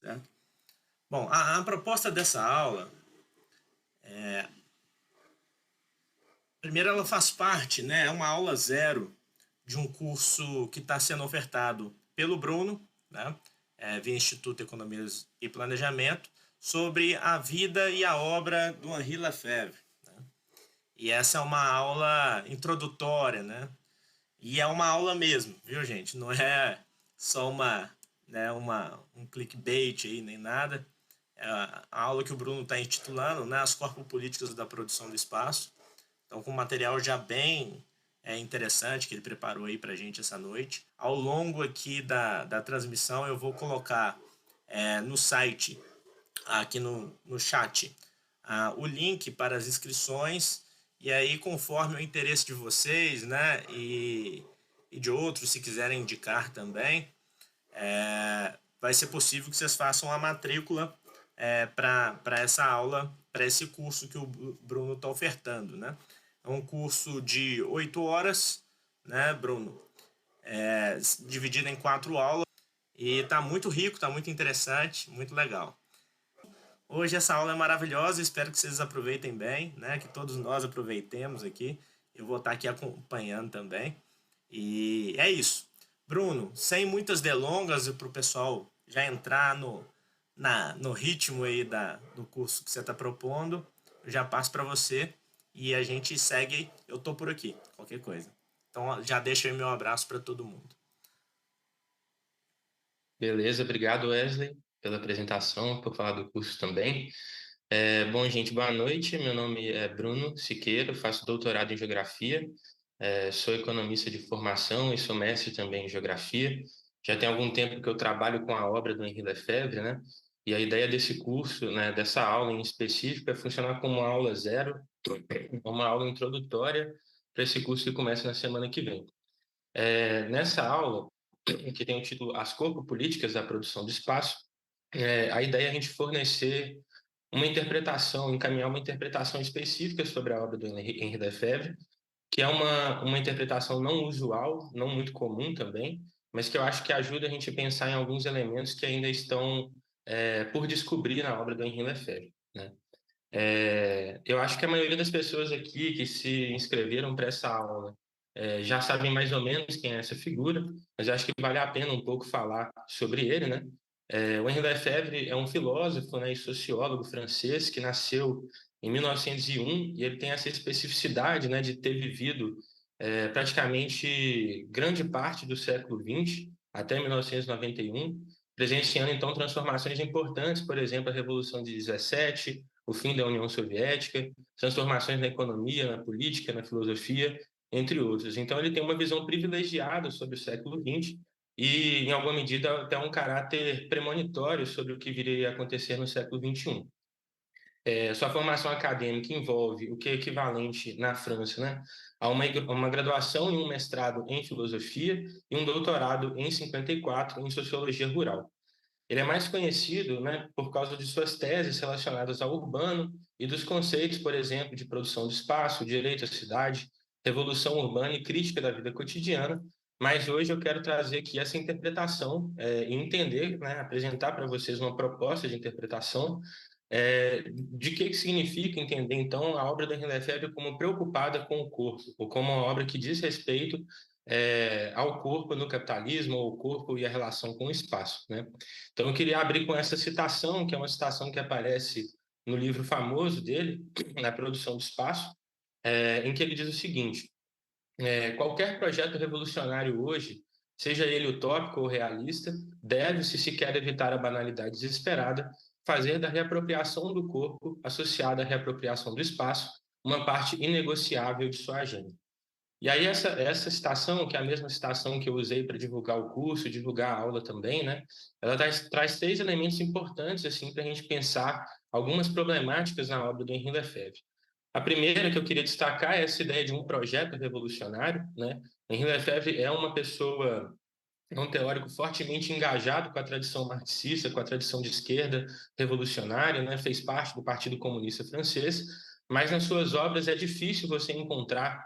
certo? Bom, a proposta dessa aula, primeiro ela faz parte, né, é uma aula zero de um curso que está sendo ofertado pelo Bruno, né, via Instituto de Economias e Planejamento, sobre a vida e a obra do Henri Lefebvre. Né? E essa é uma aula introdutória, né? E é uma aula mesmo, viu, gente? Não é só um clickbait aí, nem nada. É a aula que o Bruno está intitulando, né, As Corpopolíticas da Produção do Espaço. Então, com material já bem interessante que ele preparou aí para a gente essa noite. Ao longo aqui da transmissão, eu vou colocar no site, aqui no chat, o link para as inscrições. E aí, conforme o interesse de vocês, né, e de outros, se quiserem indicar também, vai ser possível que vocês façam a matrícula para essa aula, para esse curso que o Bruno está ofertando, né? É um curso de 8 horas, né, Bruno? Dividido em 4 aulas. E está muito rico, está muito interessante, muito legal. Hoje essa aula é maravilhosa, espero que vocês aproveitem bem, né? Que todos nós aproveitemos aqui. Eu vou estar aqui acompanhando também. E é isso. Bruno, sem muitas delongas para o pessoal já entrar no ritmo aí do curso que você está propondo, eu já passo para você e a gente segue. Eu tô por aqui, qualquer coisa. Então já deixo aí meu abraço para todo mundo. Beleza, obrigado, Wesley, pela apresentação, por falar do curso também. Bom, gente, boa noite. Meu nome é Bruno Siqueira, faço doutorado em Geografia, sou economista de formação e sou mestre também em Geografia. Já tem algum tempo que eu trabalho com a obra do Henri Lefebvre, né? E a ideia desse curso, né, dessa aula em específico, é funcionar como uma aula zero, uma aula introdutória para esse curso que começa na semana que vem. Nessa aula, que tem o título As Corpopolíticas da Produção do Espaço, a ideia é a gente fornecer uma interpretação, encaminhar uma interpretação específica sobre a obra do Henri Lefebvre, que é uma interpretação não usual, não muito comum também, mas que eu acho que ajuda a gente a pensar em alguns elementos que ainda estão por descobrir na obra do Henri Lefebvre, né? Eu acho que a maioria das pessoas aqui que se inscreveram para essa aula já sabem mais ou menos quem é essa figura, mas eu acho que vale a pena um pouco falar sobre ele, né? O Henri Lefebvre é um filósofo, né, e sociólogo francês que nasceu em 1901 e ele tem essa especificidade, né, de ter vivido praticamente grande parte do século XX até 1991, presenciando então transformações importantes, por exemplo, a Revolução de 17, o fim da União Soviética, transformações na economia, na política, na filosofia, entre outros. Então, ele tem uma visão privilegiada sobre o século XX e, em alguma medida, até um caráter premonitório sobre o que viria a acontecer no século XXI. Sua formação acadêmica envolve o que é equivalente na França, né, a uma graduação e um mestrado em filosofia e um doutorado em 54 em sociologia rural. Ele é mais conhecido, né, por causa de suas teses relacionadas ao urbano e dos conceitos, por exemplo, de produção do espaço, direito à cidade, revolução urbana e crítica da vida cotidiana. Mas hoje eu quero trazer aqui essa interpretação e entender, né, apresentar para vocês uma proposta de interpretação de que significa entender, então, a obra da Henri Lefebvre como preocupada com o corpo, ou como uma obra que diz respeito ao corpo no capitalismo, ou o corpo e a relação com o espaço, né? Então, eu queria abrir com essa citação, que é uma citação que aparece no livro famoso dele, Na Produção do Espaço, em que ele diz o seguinte: qualquer projeto revolucionário hoje, seja ele utópico ou realista, deve, se quer evitar a banalidade desesperada, fazer da reapropriação do corpo, associada à reapropriação do espaço, uma parte inegociável de sua agenda. E aí essa citação, que é a mesma citação que eu usei para divulgar o curso, divulgar a aula também, né? Ela traz três elementos importantes assim para a gente pensar algumas problemáticas na obra do Henri Lefebvre. A primeira que eu queria destacar é essa ideia de um projeto revolucionário, né? Henri Lefebvre é uma pessoa, é um teórico fortemente engajado com a tradição marxista, com a tradição de esquerda revolucionária, né? Fez parte do Partido Comunista Francês, mas nas suas obras é difícil você encontrar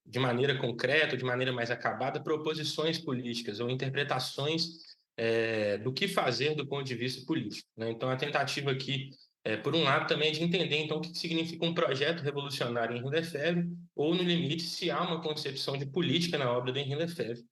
de maneira concreta, de maneira mais acabada, proposições políticas ou interpretações do que fazer do ponto de vista político, né? Então, a tentativa aqui, por um lado, também é de entender, então, o que significa um projeto revolucionário em Henri Lefebvre, ou, no limite, se há uma concepção de política na obra de Henri Lefebvre.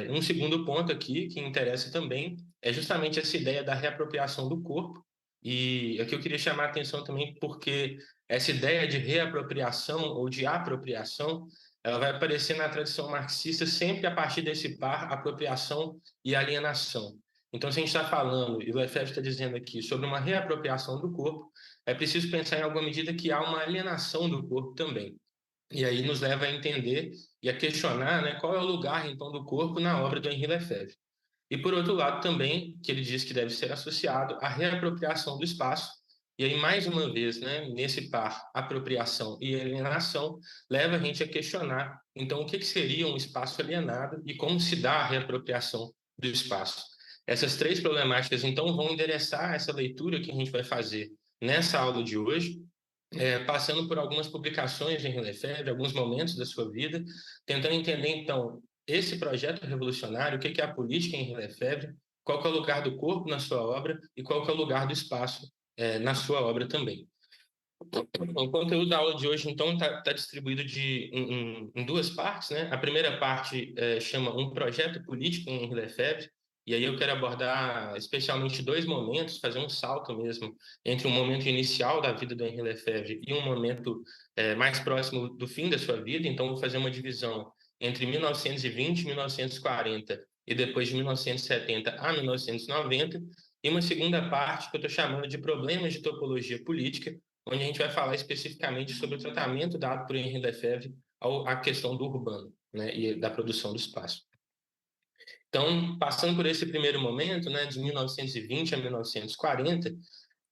Um segundo ponto aqui, que interessa também, é justamente essa ideia da reapropriação do corpo, e aqui eu queria chamar a atenção também porque essa ideia de reapropriação ou de apropriação, ela vai aparecer na tradição marxista sempre a partir desse par apropriação e alienação. Então, se a gente está falando, e o Lefebvre está dizendo aqui, sobre uma reapropriação do corpo, é preciso pensar em alguma medida que há uma alienação do corpo também. E aí nos leva a entender e a questionar, né, qual é o lugar, então, do corpo na obra do Henri Lefebvre. E, por outro lado, também, que ele diz que deve ser associado à reapropriação do espaço. E aí, mais uma vez, né, nesse par apropriação e alienação, leva a gente a questionar, então, o que seria um espaço alienado e como se dá a reapropriação do espaço. Essas três problemáticas, então, vão endereçar essa leitura que a gente vai fazer nessa aula de hoje, passando por algumas publicações de Henri Lefebvre, alguns momentos da sua vida, tentando entender, então, esse projeto revolucionário, o que é a política em Henri Lefebvre, qual que é o lugar do corpo na sua obra e qual que é o lugar do espaço na sua obra também. O conteúdo da aula de hoje, então, está distribuído em duas partes, né? A primeira parte chama Um Projeto Político em Henri Lefebvre, e aí eu quero abordar especialmente dois momentos, fazer um salto mesmo entre um momento inicial da vida do Henri Lefebvre e um momento mais próximo do fim da sua vida. Então, vou fazer uma divisão entre 1920 e 1940 e depois de 1970 a 1990, e uma segunda parte que eu estou chamando de Problemas de Topologia Política, onde a gente vai falar especificamente sobre o tratamento dado por Henri Lefebvre à questão do urbano, né, e da produção do espaço. Então, passando por esse primeiro momento, né, de 1920 a 1940,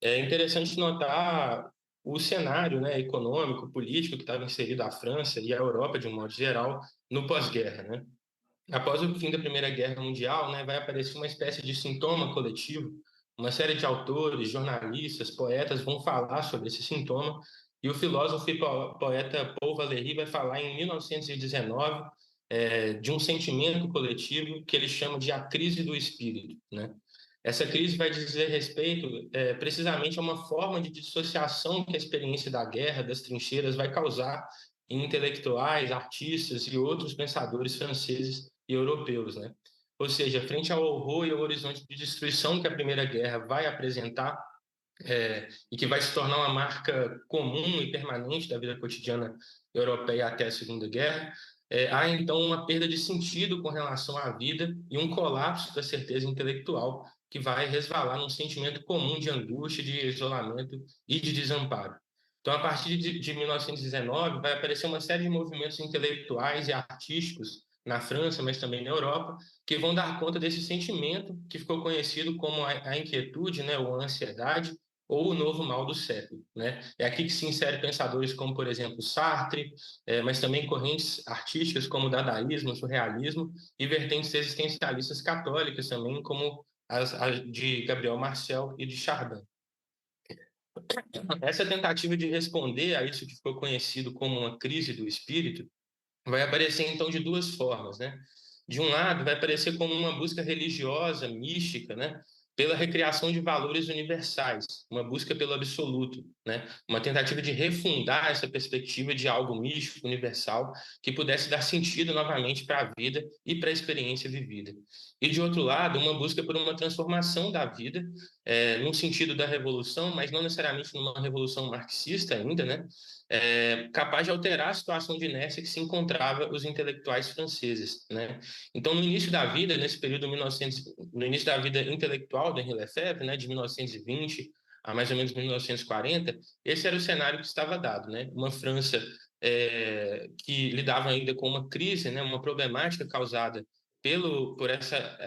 é interessante notar o cenário, né, econômico, político que estava inserido a França e a Europa, de um modo geral, no pós-guerra, né? Após o fim da Primeira Guerra Mundial, né, vai aparecer uma espécie de sintoma coletivo. Uma série de autores, jornalistas, poetas vão falar sobre esse sintoma, e o filósofo e poeta Paul Valéry vai falar em 1919 de um sentimento coletivo que ele chama de a crise do espírito, né? Essa crise vai dizer respeito precisamente a uma forma de dissociação que a experiência da guerra, das trincheiras, vai causar em intelectuais, artistas e outros pensadores franceses e europeus, né? Ou seja, frente ao horror e ao horizonte de destruição que a Primeira Guerra vai apresentar, e que vai se tornar uma marca comum e permanente da vida cotidiana europeia até a Segunda Guerra, há então uma perda de sentido com relação à vida e um colapso da certeza intelectual que vai resvalar num sentimento comum de angústia, de isolamento e de desamparo. Então, a partir de 1919, vai aparecer uma série de movimentos intelectuais e artísticos na França, mas também na Europa, que vão dar conta desse sentimento que ficou conhecido como a inquietude, né, ou a ansiedade, ou o novo mal do século, né? É aqui que se insere pensadores como, por exemplo, Sartre, mas também correntes artísticas como o dadaísmo, o surrealismo, e vertentes existencialistas católicas também, como as de Gabriel Marcel e de Chardin. Essa tentativa de responder a isso que ficou conhecido como uma crise do espírito vai aparecer então de duas formas, né? De um lado, vai aparecer como uma busca religiosa, mística, né? Pela recriação de valores universais, uma busca pelo absoluto, né? Uma tentativa de refundar essa perspectiva de algo místico, universal, que pudesse dar sentido novamente para a vida e para a experiência vivida. E de outro lado, uma busca por uma transformação da vida, num sentido da revolução, mas não necessariamente numa revolução marxista ainda, né? Capaz de alterar a situação de inércia que se encontrava os intelectuais franceses, né? Então, no início da vida, nesse período 1900, no início da vida intelectual de Henri Lefebvre, né, de 1920 a mais ou menos 1940, esse era o cenário que estava dado, né? Uma França que lidava ainda com uma crise, né, uma problemática causada por essa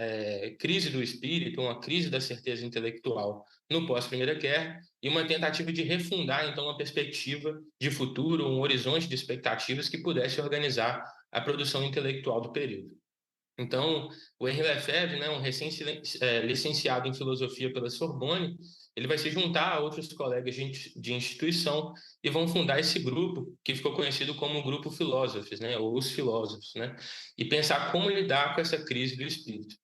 crise do espírito, uma crise da certeza intelectual no pós-Primeira Guerra, e uma tentativa de refundar, então, uma perspectiva de futuro, um horizonte de expectativas que pudesse organizar a produção intelectual do período. Então, o Henri Lefebvre, né, um recém-licenciado em filosofia pela Sorbonne, ele vai se juntar a outros colegas de instituição e vão fundar esse grupo que ficou conhecido como o Grupo Filósofos, né, ou os filósofos, né, e pensar como lidar com essa crise do espírito.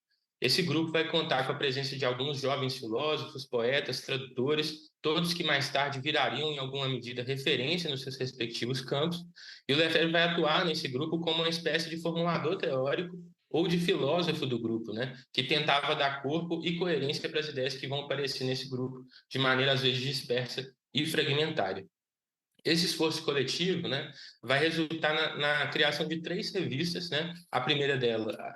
Esse grupo vai contar com a presença de alguns jovens filósofos, poetas, tradutores, todos que mais tarde virariam, em alguma medida, referência nos seus respectivos campos, e o Lefebvre vai atuar nesse grupo como uma espécie de formulador teórico ou de filósofo do grupo, né, que tentava dar corpo e coerência para as ideias que vão aparecer nesse grupo, de maneira, às vezes, dispersa e fragmentária. Esse esforço coletivo, né, vai resultar na criação de 3 revistas, né? A primeira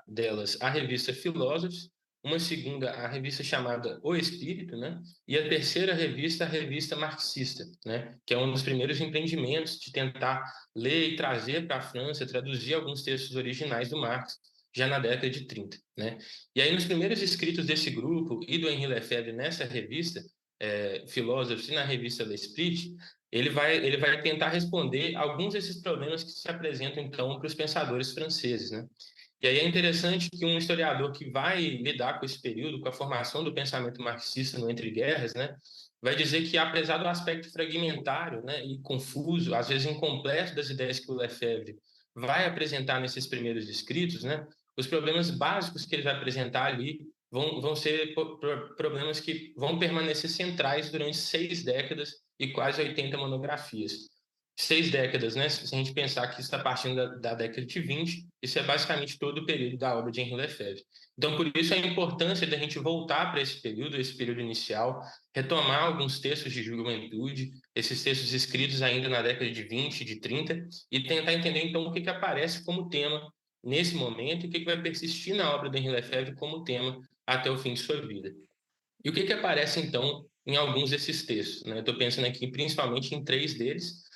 delas, a revista Filósofos, uma segunda, a revista chamada O Espírito, né? E a terceira revista, a revista Marxista, né? Que é um dos primeiros empreendimentos de tentar ler e trazer para a França, traduzir alguns textos originais do Marx, já na década de 30, né? E aí, nos primeiros escritos desse grupo e do Henri Lefebvre nessa revista, Filósofos, e na revista L'Esprit, ele vai tentar responder alguns desses problemas que se apresentam, então, para os pensadores franceses, né? E aí é interessante que um historiador que vai lidar com esse período, com a formação do pensamento marxista no Entre Guerras, né, vai dizer que, apesar do aspecto fragmentário, né, e confuso, às vezes incompleto das ideias que o Lefebvre vai apresentar nesses primeiros escritos, né, os problemas básicos que ele vai apresentar ali vão ser problemas que vão permanecer centrais durante 6 décadas e quase 80 monografias. 6 décadas, né? Se a gente pensar que isso está partindo da década de 20, isso é basicamente todo o período da obra de Henri Lefebvre. Então, por isso, a importância da gente voltar para esse período inicial, retomar alguns textos de juventude, esses textos escritos ainda na década de 20, de 30, e tentar entender, então, o que aparece como tema nesse momento e o que vai persistir na obra de Henri Lefebvre como tema até o fim de sua vida. E o que aparece, então, em alguns desses textos, né? Estou pensando aqui principalmente em 3 deles.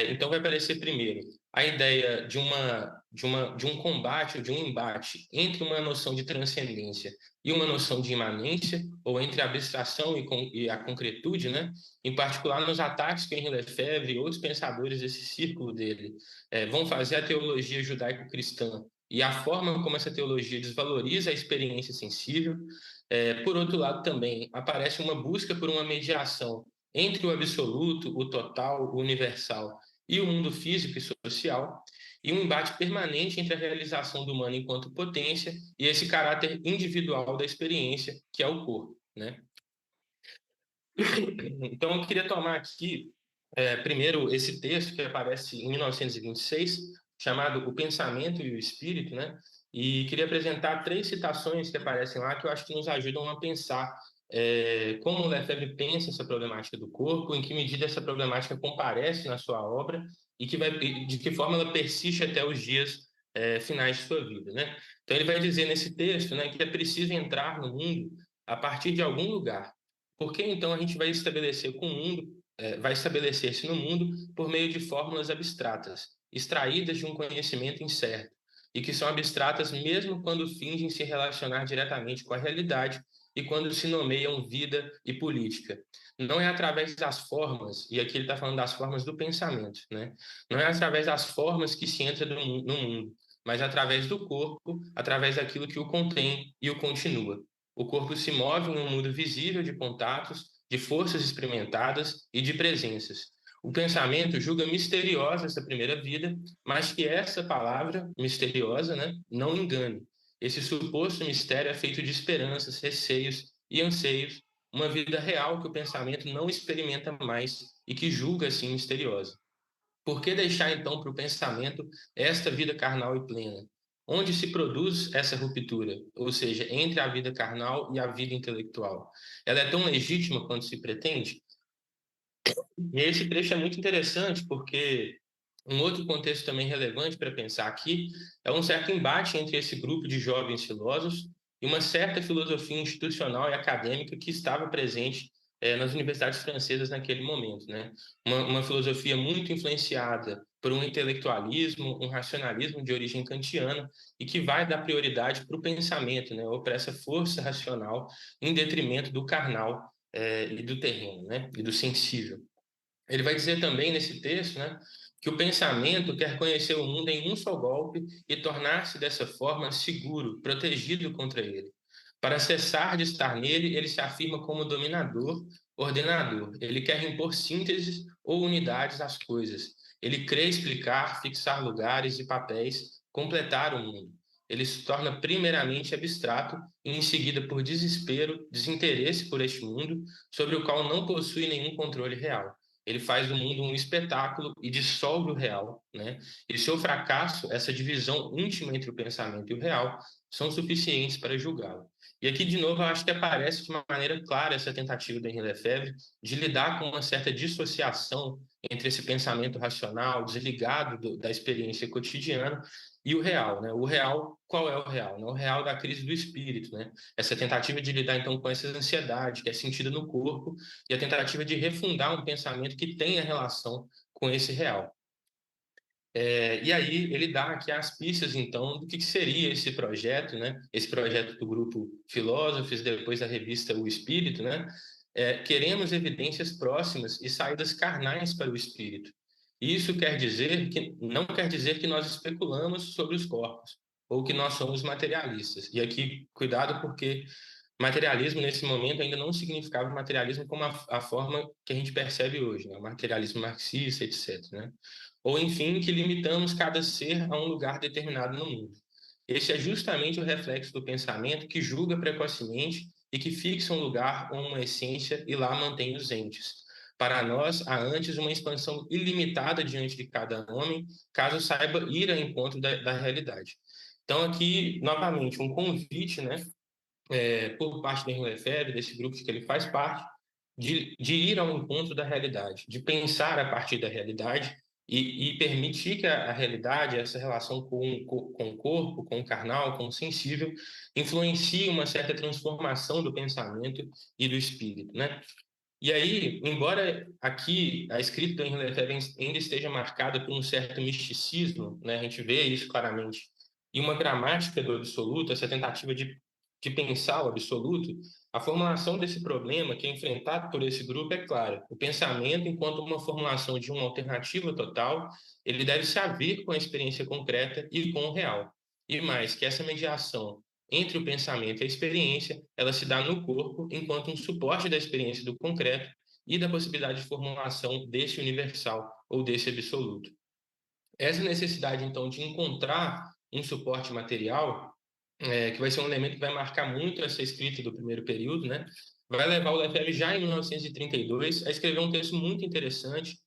Então, vai aparecer primeiro a ideia de um combate ou de um embate entre uma noção de transcendência e uma noção de imanência, ou entre a abstração e a concretude, né? Em particular nos ataques que Henri Lefebvre e outros pensadores desse círculo dele vão fazer a teologia judaico-cristã e a forma como essa teologia desvaloriza a experiência sensível. Por outro lado, também aparece uma busca por uma mediação entre o absoluto, o total, o universal e o mundo físico e social, e um embate permanente entre a realização do humano enquanto potência e esse caráter individual da experiência, que é o corpo, né? Então, eu queria tomar aqui, primeiro, esse texto que aparece em 1926, chamado O Pensamento e o Espírito, né? E queria apresentar 3 citações que aparecem lá que eu acho que nos ajudam a pensar como o Lefebvre pensa essa problemática do corpo, em que medida essa problemática comparece na sua obra e de que forma ela persiste até os dias finais de sua vida, né? Então, ele vai dizer nesse texto, né, que é preciso entrar no mundo a partir de algum lugar. Por que então a gente vai estabelecer com o mundo, vai estabelecer-se no mundo por meio de fórmulas abstratas, extraídas de um conhecimento incerto, e que são abstratas mesmo quando fingem se relacionar diretamente com a realidade e quando se nomeiam vida e política. Não é através das formas, e aqui ele está falando das formas do pensamento, né? Não é através das formas que se entra no mundo, mas através do corpo, através daquilo que o contém e o continua. O corpo se move em um mundo visível de contatos, de forças experimentadas e de presenças. O pensamento julga misteriosa essa primeira vida, mas que essa palavra misteriosa, né, não engane. Esse suposto mistério é feito de esperanças, receios e anseios, uma vida real que o pensamento não experimenta mais e que julga assim misteriosa. Por que deixar então para o pensamento esta vida carnal e plena? Onde se produz essa ruptura, ou seja, entre a vida carnal e a vida intelectual? Ela é tão legítima quanto se pretende? E esse trecho é muito interessante porque um outro contexto também relevante para pensar aqui é um certo embate entre esse grupo de jovens filósofos e uma certa filosofia institucional e acadêmica que estava presente nas universidades francesas naquele momento, né? Uma filosofia muito influenciada por um intelectualismo, um racionalismo de origem kantiana e que vai dar prioridade para o pensamento, né? Ou para essa força racional em detrimento do carnal e do terreno, né? E do sensível. Ele vai dizer também nesse texto, né, que o pensamento quer conhecer o mundo em um só golpe e tornar-se dessa forma seguro, protegido contra ele. Para cessar de estar nele, ele se afirma como dominador, ordenador. Ele quer impor sínteses ou unidades às coisas. Ele crê explicar, fixar lugares e papéis, completar o mundo. ele se torna primeiramente abstrato e em seguida por desespero, desinteresse por este mundo, sobre o qual não possui nenhum controle real. Ele faz do mundo um espetáculo e dissolve o real, né? E seu fracasso, essa divisão íntima entre o pensamento e o real, são suficientes para julgá-lo. E aqui, de novo, eu acho que aparece de uma maneira clara essa tentativa do Henri Lefebvre de lidar com uma certa dissociação entre esse pensamento racional, desligado da experiência cotidiana, e o real, né? O real, qual é o real? Né? O real da crise do espírito, né? Essa tentativa de lidar, então, com essa ansiedade que é sentida no corpo e a tentativa de refundar um pensamento que tenha relação com esse real. E aí ele dá aqui as pistas, então, do que seria esse projeto, né? Esse projeto do grupo Filósofos, depois da revista O Espírito, né? Queremos evidências próximas e saídas carnais para o espírito. Isso não quer dizer que nós especulamos sobre os corpos ou que nós somos materialistas. E aqui, cuidado, porque materialismo nesse momento ainda não significava materialismo como a forma que a gente percebe hoje, né? O materialismo marxista, etc., né? Ou enfim, que limitamos cada ser a um lugar determinado no mundo. Esse é justamente o reflexo do pensamento que julga precocemente e que fixa um lugar ou uma essência e lá mantém os entes. Para nós, há antes uma expansão ilimitada diante de cada homem, caso saiba ir ao encontro da realidade. Então, aqui, novamente, um convite, né, por parte do Henri Lefebvre, desse grupo que ele faz parte, de ir ao encontro da realidade, de pensar a partir da realidade e permitir que a realidade, essa relação com o corpo, com o carnal, com o sensível, influencie uma certa transformação do pensamento e do espírito, né? E aí, embora aqui a escrita do Henri Lefebvre ainda esteja marcada por um certo misticismo, né, a gente vê isso claramente, e uma gramática do absoluto, essa tentativa de pensar o absoluto, a formulação desse problema que é enfrentado por esse grupo é clara. O pensamento, enquanto uma formulação de uma alternativa total, ele deve se haver com a experiência concreta e com o real. E mais, que essa mediação entre o pensamento e a experiência, ela se dá no corpo enquanto um suporte da experiência do concreto e da possibilidade de formulação desse universal ou desse absoluto. Essa necessidade, então, de encontrar um suporte material, que vai ser um elemento que vai marcar muito essa escrita do primeiro período, né? Vai levar o Lefebvre já em 1932 a escrever um texto muito interessante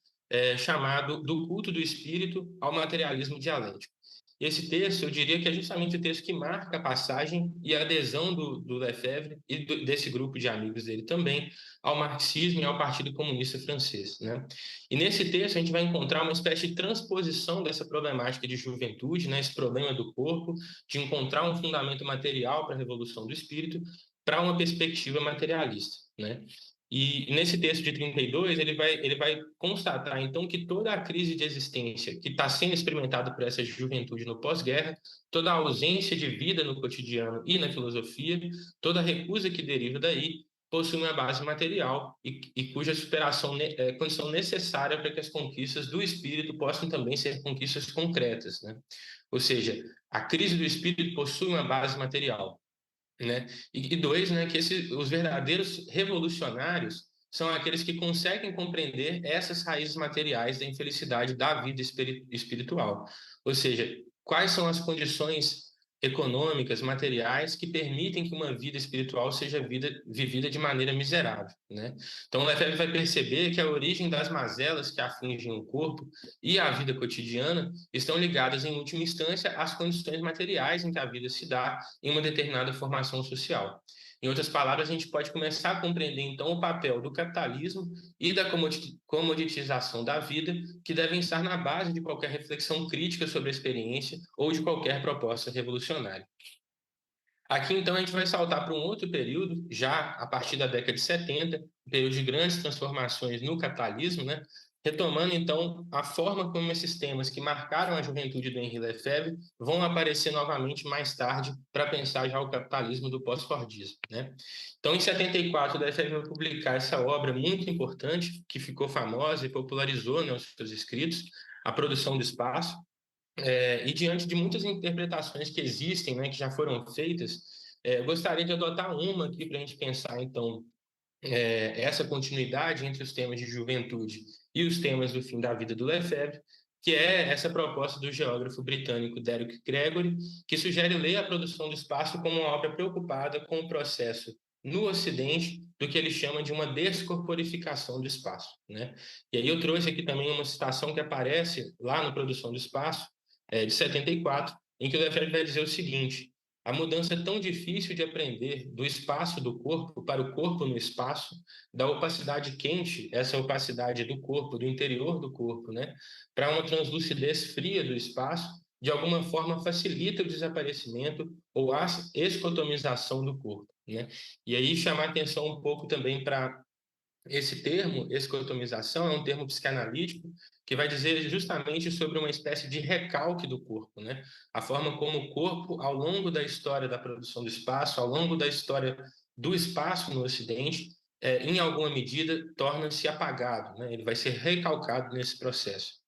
chamado Do Culto do Espírito ao Materialismo Dialético. Esse texto, eu diria que é justamente o texto que marca a passagem e a adesão do Lefebvre e desse grupo de amigos dele também ao marxismo e ao Partido Comunista Francês, né? E nesse texto a gente vai encontrar uma espécie de transposição dessa problemática de juventude, né? Esse problema do corpo, de encontrar um fundamento material para a revolução do espírito, para uma perspectiva materialista, né? E nesse texto de 32, ele vai constatar, então, que toda a crise de existência que está sendo experimentada por essa juventude no pós-guerra, toda a ausência de vida no cotidiano e na filosofia, toda a recusa que deriva daí, possui uma base material e cuja superação é condição necessária para que as conquistas do espírito possam também ser conquistas concretas, né? Ou seja, a crise do espírito possui uma base material, né? E dois, né, que os verdadeiros revolucionários são aqueles que conseguem compreender essas raízes materiais da infelicidade da vida espiritual. Ou seja, quais são as condições econômicas, materiais que permitem que uma vida espiritual seja vivida de maneira miserável, né? Então, o Lefebvre vai perceber que a origem das mazelas que afligem o corpo e a vida cotidiana estão ligadas, em última instância, às condições materiais em que a vida se dá em uma determinada formação social. Em outras palavras, a gente pode começar a compreender, então, o papel do capitalismo e da comoditização da vida, que devem estar na base de qualquer reflexão crítica sobre a experiência ou de qualquer proposta revolucionária. Aqui, então, a gente vai saltar para um outro período, já a partir da década de 70, um período de grandes transformações no capitalismo, né? Retomando, então, a forma como esses temas que marcaram a juventude do Henri Lefebvre vão aparecer novamente mais tarde para pensar já o capitalismo do pós-fordismo, né? Então, em 74, o Lefebvre vai publicar essa obra muito importante, que ficou famosa e popularizou, né, os seus escritos, A Produção do Espaço, e diante de muitas interpretações que existem, né, que já foram feitas, eu gostaria de adotar uma aqui para a gente pensar, então, essa continuidade entre os temas de juventude e os temas do fim da vida do Lefebvre, que é essa proposta do geógrafo britânico Derek Gregory, que sugere ler a produção do espaço como uma obra preocupada com o processo no Ocidente do que ele chama de uma descorporificação do espaço, né? E aí eu trouxe aqui também uma citação que aparece lá no Produção do Espaço, de 74, em que o Lefebvre vai dizer o seguinte: a mudança é tão difícil de aprender do espaço do corpo para o corpo no espaço, da opacidade quente, essa opacidade do corpo, do interior do corpo, né, para uma translucidez fria do espaço, de alguma forma facilita o desaparecimento ou a escotomização do corpo, né? E aí chamar atenção um pouco também para esse termo, escotomização, é um termo psicanalítico que vai dizer justamente sobre uma espécie de recalque do corpo, né? A forma como o corpo, ao longo da história da produção do espaço, ao longo da história do espaço no Ocidente, em alguma medida, torna-se apagado, né? Ele vai ser recalcado nesse processo.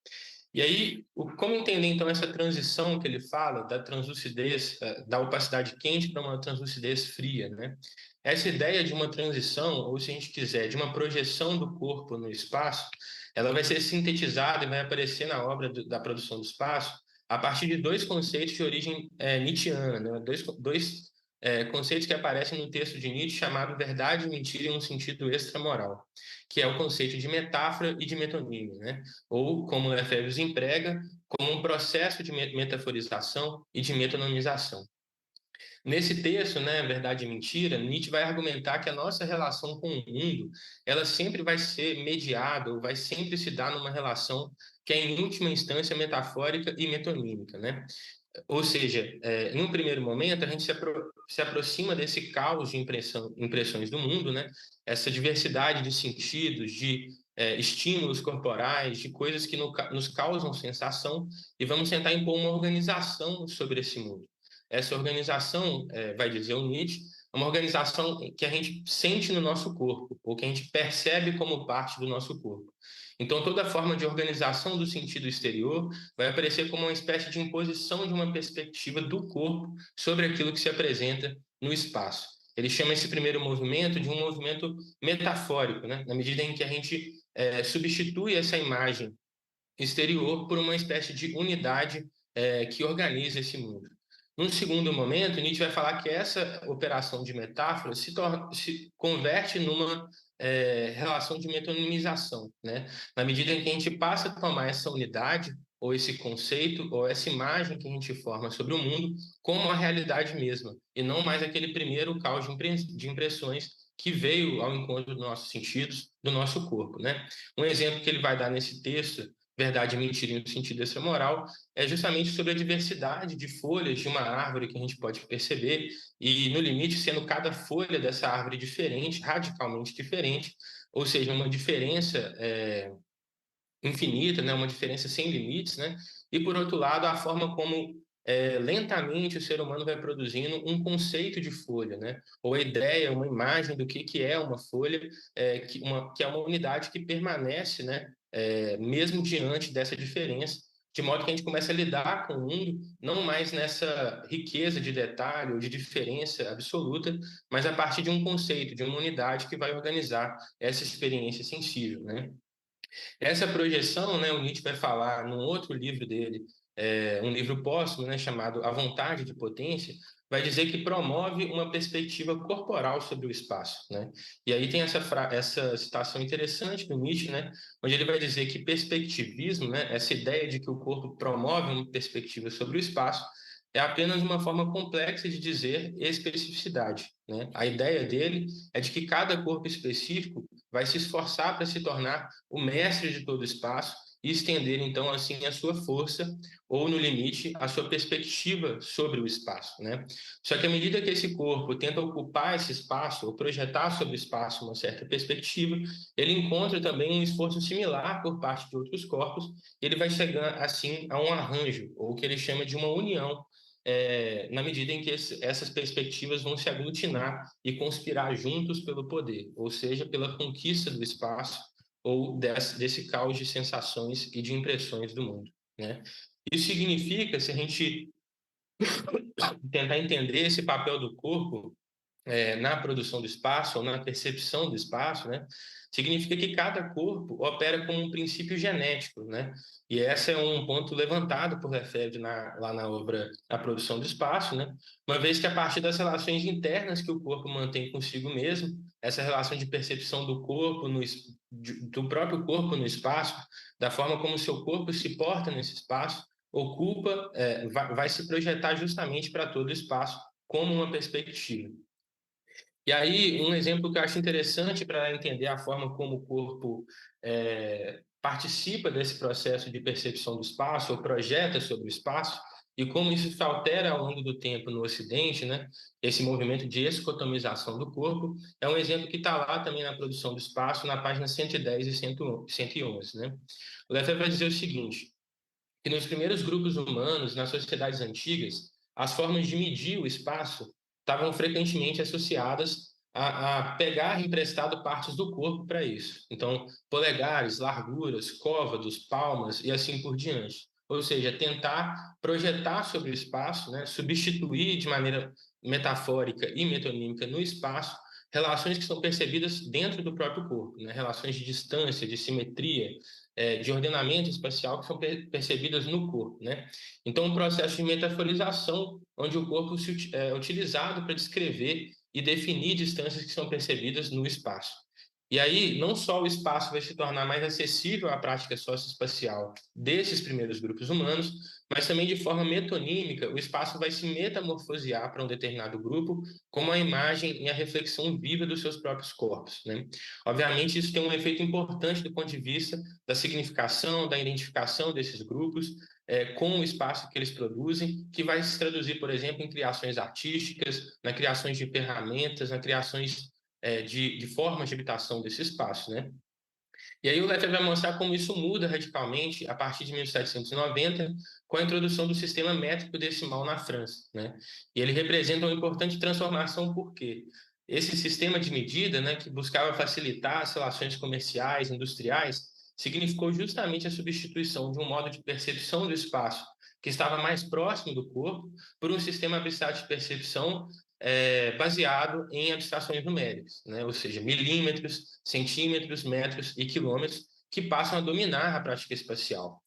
E aí, como entender então essa transição que ele fala da translucidez, da opacidade quente para uma translucidez fria, né? Essa ideia de uma transição, ou se a gente quiser, de uma projeção do corpo no espaço, ela vai ser sintetizada e vai aparecer na obra da produção do espaço a partir de dois conceitos de origem nietzschiana, né? Dois conceitos que aparecem no texto de Nietzsche chamado Verdade e Mentira em um Sentido Extramoral, que é o conceito de metáfora e de metonímia, né? Ou, como Lefebvre os emprega, como um processo de metaforização e de metonomização. Nesse texto, né, Verdade e Mentira, Nietzsche vai argumentar que a nossa relação com o mundo, ela sempre vai ser mediada, ou vai sempre se dar numa relação que é, em última instância, metafórica e metonímica, né? Ou seja, em um primeiro momento, a gente se aproxima desse caos de impressões do mundo, né? Essa diversidade de sentidos, de estímulos corporais, de coisas que nos causam sensação, e vamos tentar impor uma organização sobre esse mundo. Essa organização, vai dizer o Nietzsche, é uma organização que a gente sente no nosso corpo, ou que a gente percebe como parte do nosso corpo. Então, toda forma de organização do sentido exterior vai aparecer como uma espécie de imposição de uma perspectiva do corpo sobre aquilo que se apresenta no espaço. Ele chama esse primeiro movimento de um movimento metafórico, né? Na medida em que a gente substitui essa imagem exterior por uma espécie de unidade que organiza esse mundo. Num segundo momento, Nietzsche vai falar que essa operação de metáfora se converte numa relação de metonimização, né? Na medida em que a gente passa a tomar essa unidade, ou esse conceito, ou essa imagem que a gente forma sobre o mundo, como a realidade mesma, e não mais aquele primeiro caos de impressões que veio ao encontro dos nossos sentidos, do nosso corpo, né? Um exemplo que ele vai dar nesse texto, Verdade e Mentira no Sentido Extramoral, é justamente sobre a diversidade de folhas de uma árvore que a gente pode perceber, e no limite sendo cada folha dessa árvore diferente, radicalmente diferente, ou seja, uma diferença infinita, né? Uma diferença sem limites, né? E por outro lado, a forma como lentamente o ser humano vai produzindo um conceito de folha, né? Ou a ideia, uma imagem do que é uma folha, que é uma unidade que permanece, né? Mesmo diante dessa diferença, de modo que a gente começa a lidar com o mundo não mais nessa riqueza de detalhe ou de diferença absoluta, mas a partir de um conceito, de uma unidade que vai organizar essa experiência sensível, né? Essa projeção, né, o Nietzsche vai falar num outro livro dele, um livro póstumo, né, chamado A Vontade de Potência, vai dizer que promove uma perspectiva corporal sobre o espaço, né? E aí tem essa citação interessante do Nietzsche, né, onde ele vai dizer que perspectivismo, né, essa ideia de que o corpo promove uma perspectiva sobre o espaço, é apenas uma forma complexa de dizer especificidade, né? A ideia dele é de que cada corpo específico vai se esforçar para se tornar o mestre de todo o espaço e estender, então, assim, a sua força ou, no limite, a sua perspectiva sobre o espaço, né? Só que à medida que esse corpo tenta ocupar esse espaço ou projetar sobre o espaço uma certa perspectiva, ele encontra também um esforço similar por parte de outros corpos, e ele vai chegar, assim, a um arranjo, ou o que ele chama de uma união, na medida em que essas perspectivas vão se aglutinar e conspirar juntos pelo poder, ou seja, pela conquista do espaço ou desse caos de sensações e de impressões do mundo, né? Isso significa, se a gente tentar entender esse papel do corpo na produção do espaço ou na percepção do espaço, né, significa que cada corpo opera com um princípio genético, né? E esse é um ponto levantado por Lefebvre lá na obra A Produção do Espaço, né? Uma vez que a partir das relações internas que o corpo mantém consigo mesmo, essa relação de percepção do corpo do próprio corpo no espaço, da forma como o seu corpo se porta nesse espaço, vai se projetar justamente para todo o espaço como uma perspectiva. E aí, um exemplo que eu acho interessante para entender a forma como o corpo participa desse processo de percepção do espaço, ou projeta sobre o espaço, e como isso se altera ao longo do tempo no Ocidente, né? Esse movimento de escotomização do corpo, é um exemplo que está lá também na Produção do Espaço, na página 110 e 111, né? O Lefebvre vai dizer o seguinte, que nos primeiros grupos humanos, nas sociedades antigas, as formas de medir o espaço estavam frequentemente associadas a pegar emprestado partes do corpo para isso. Então, polegares, larguras, côvados, palmas e assim por diante. Ou seja, tentar projetar sobre o espaço, né, substituir de maneira metafórica e metonímica no espaço relações que são percebidas dentro do próprio corpo, né, relações de distância, de simetria, de ordenamento espacial que são percebidas no corpo, né? Então, um processo de metaforização, onde o corpo é utilizado para descrever e definir distâncias que são percebidas no espaço. E aí, não só o espaço vai se tornar mais acessível à prática socioespacial desses primeiros grupos humanos, mas também de forma metonímica, o espaço vai se metamorfosear para um determinado grupo, como a imagem e a reflexão viva dos seus próprios corpos, né? Obviamente, isso tem um efeito importante do ponto de vista da significação, da identificação desses grupos com o espaço que eles produzem, que vai se traduzir, por exemplo, em criações artísticas, na criações de ferramentas, na criações de formas de habitação desse espaço, né? E aí o Lefebvre vai mostrar como isso muda radicalmente a partir de 1790, com a introdução do sistema métrico decimal na França, né? E ele representa uma importante transformação porque esse sistema de medida, né, que buscava facilitar as relações comerciais, industriais, significou justamente a substituição de um modo de percepção do espaço que estava mais próximo do corpo por um sistema abstrato de percepção baseado em abstrações numéricas, né? Ou seja, milímetros, centímetros, metros e quilômetros, que passam a dominar a prática espacial.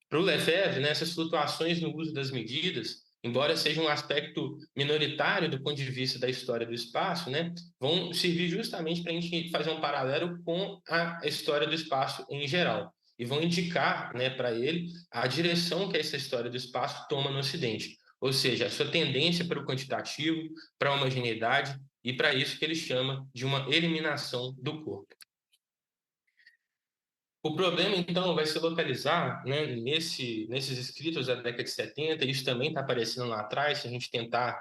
Para o Lefebvre, né, essas flutuações no uso das medidas, embora seja um aspecto minoritário do ponto de vista da história do espaço, né, vão servir justamente para a gente fazer um paralelo com a história do espaço em geral e vão indicar, né, para ele a direção que essa história do espaço toma no Ocidente, ou seja, a sua tendência para o quantitativo, para a homogeneidade e para isso que ele chama de uma eliminação do corpo. O problema, então, vai se localizar, né, nesses escritos da década de 70, isso também está aparecendo lá atrás, se a gente tentar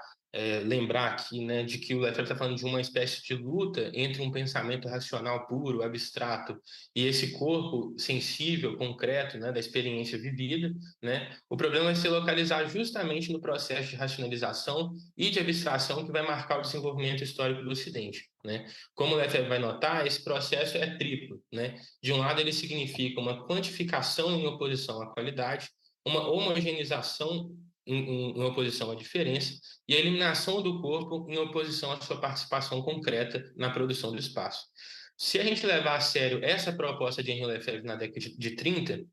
lembrar aqui, né, de que o Lefebvre está falando de uma espécie de luta entre um pensamento racional puro, abstrato, e esse corpo sensível, concreto, né, da experiência vivida, né, o problema vai se localizar justamente no processo de racionalização e de abstração que vai marcar o desenvolvimento histórico do Ocidente, né? Como o Lefebvre vai notar, esse processo é triplo, né? De um lado, ele significa uma quantificação em oposição à qualidade, uma homogeneização em oposição à diferença e a eliminação do corpo em oposição à sua participação concreta na produção do espaço. Se a gente levar a sério essa proposta de Henri Lefebvre na década de 30,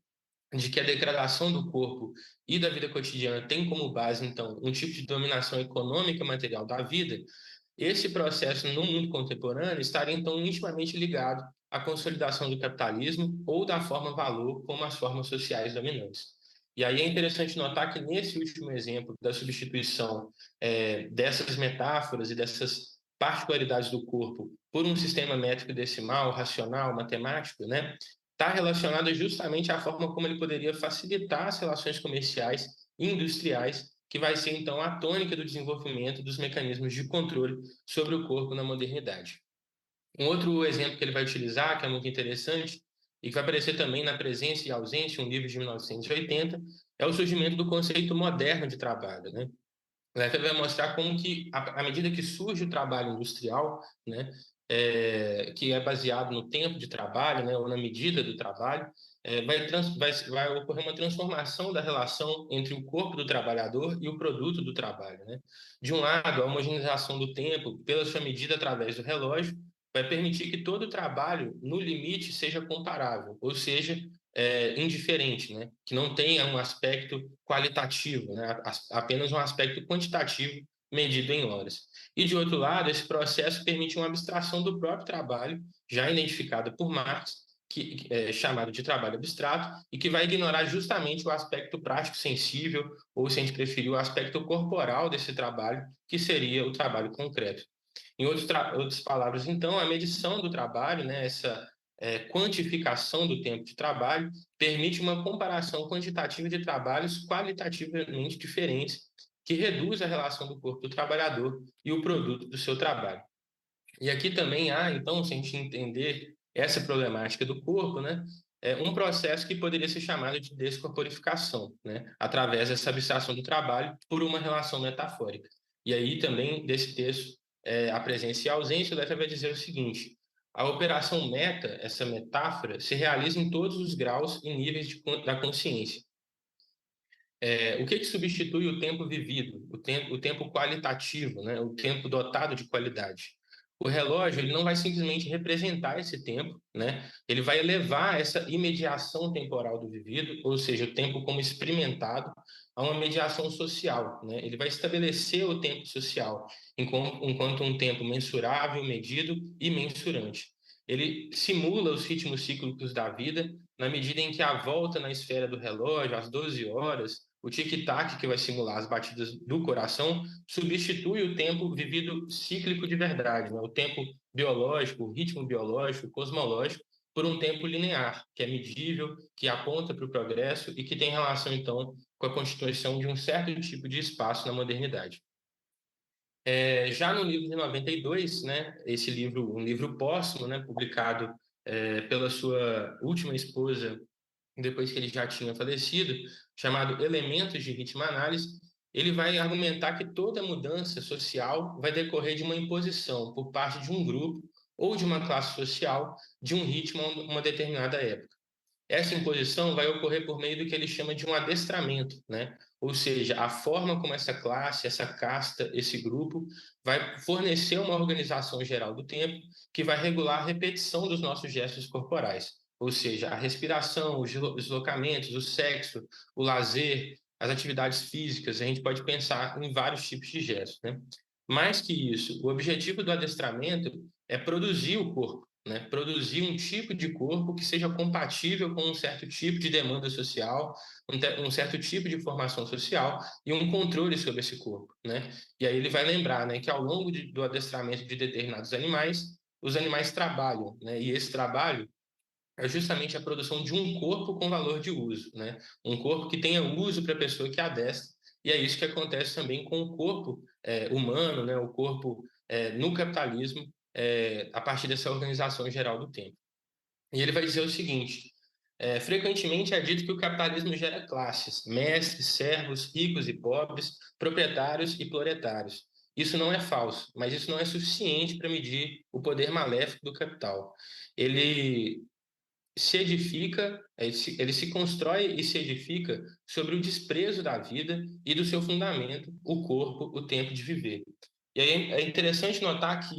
de que a degradação do corpo e da vida cotidiana tem como base, então, um tipo de dominação econômica material da vida, esse processo no mundo contemporâneo estaria, então, intimamente ligado à consolidação do capitalismo ou da forma valor como as formas sociais dominantes. E aí é interessante notar que nesse último exemplo da substituição dessas metáforas e dessas particularidades do corpo por um sistema métrico decimal, racional, matemático, né, está relacionada justamente à forma como ele poderia facilitar as relações comerciais e industriais, que vai ser, então, a tônica do desenvolvimento dos mecanismos de controle sobre o corpo na modernidade. Um outro exemplo que ele vai utilizar, que é muito interessante, e que vai aparecer também na Presença e Ausência, um livro de 1980, é o surgimento do conceito moderno de trabalho, né? Lefebvre vai mostrar como que, à medida que surge o trabalho industrial, né, que é baseado no tempo de trabalho, né, ou na medida do trabalho, vai ocorrer uma transformação da relação entre o corpo do trabalhador e o produto do trabalho, né? De um lado, a homogeneização do tempo, pela sua medida através do relógio, vai permitir que todo o trabalho, no limite, seja comparável, ou seja, indiferente, né? Que não tenha um aspecto qualitativo, né? Apenas um aspecto quantitativo medido em horas. E, de outro lado, esse processo permite uma abstração do próprio trabalho, já identificada por Marx, que é chamado de trabalho abstrato, e que vai ignorar justamente o aspecto prático sensível, ou, se a gente preferir, o aspecto corporal desse trabalho, que seria o trabalho concreto. Em outras palavras, então, a medição do trabalho, né, essa quantificação do tempo de trabalho, permite uma comparação quantitativa de trabalhos qualitativamente diferentes, que reduz a relação do corpo do trabalhador e o produto do seu trabalho. E aqui também há, então, se a gente entender essa problemática do corpo, né, um processo que poderia ser chamado de descorporificação, né, através dessa abstração do trabalho por uma relação metafórica. E aí também, desse texto, a presença e a ausência, o Letra vai dizer o seguinte: a operação meta, essa metáfora, se realiza em todos os graus e níveis da consciência. O que substitui o tempo vivido, o tempo qualitativo, né? O tempo dotado de qualidade? O relógio ele não vai simplesmente representar esse tempo, né? Ele vai elevar essa imediação temporal do vivido, ou seja, o tempo como experimentado, a uma mediação social, né? Ele vai estabelecer o tempo social enquanto um tempo mensurável, medido e mensurante. Ele simula os ritmos cíclicos da vida na medida em que a volta na esfera do relógio, às 12 horas, o tic-tac, que vai simular as batidas do coração, substitui o tempo vivido cíclico de verdade, né? O tempo biológico, o ritmo biológico, cosmológico, por um tempo linear, que é medível, que aponta para o progresso e que tem relação, então, com a constituição de um certo tipo de espaço na modernidade. Já no livro de 92, né, esse livro, um livro póstumo, né, publicado pela sua última esposa, depois que ele já tinha falecido, chamado Elementos de Ritmo-Análise, ele vai argumentar que toda mudança social vai decorrer de uma imposição por parte de um grupo ou de uma classe social de um ritmo a uma determinada época. Essa imposição vai ocorrer por meio do que ele chama de um adestramento, né? Ou seja, a forma como essa classe, essa casta, esse grupo vai fornecer uma organização geral do tempo que vai regular a repetição dos nossos gestos corporais. Ou seja, a respiração, os deslocamentos, o sexo, o lazer, as atividades físicas, a gente pode pensar em vários tipos de gestos, né? Mais que isso, o objetivo do adestramento é produzir o corpo, né? Produzir um tipo de corpo que seja compatível com um certo tipo de demanda social, um certo tipo de formação social e um controle sobre esse corpo, né? E aí ele vai lembrar, né, que ao longo do adestramento de determinados animais, os animais trabalham, né? E esse trabalho é justamente a produção de um corpo com valor de uso, né? Um corpo que tenha uso para a pessoa que adestra. E é isso que acontece também com o corpo humano, né? O corpo no capitalismo, a partir dessa organização geral do tempo. E ele vai dizer o seguinte: frequentemente é dito que o capitalismo gera classes, mestres, servos, ricos e pobres, proprietários e proletários. Isso não é falso, mas isso não é suficiente para medir o poder maléfico do capital. Ele se edifica, ele se constrói e se edifica sobre o desprezo da vida e do seu fundamento, o corpo, o tempo de viver. E aí é interessante notar que,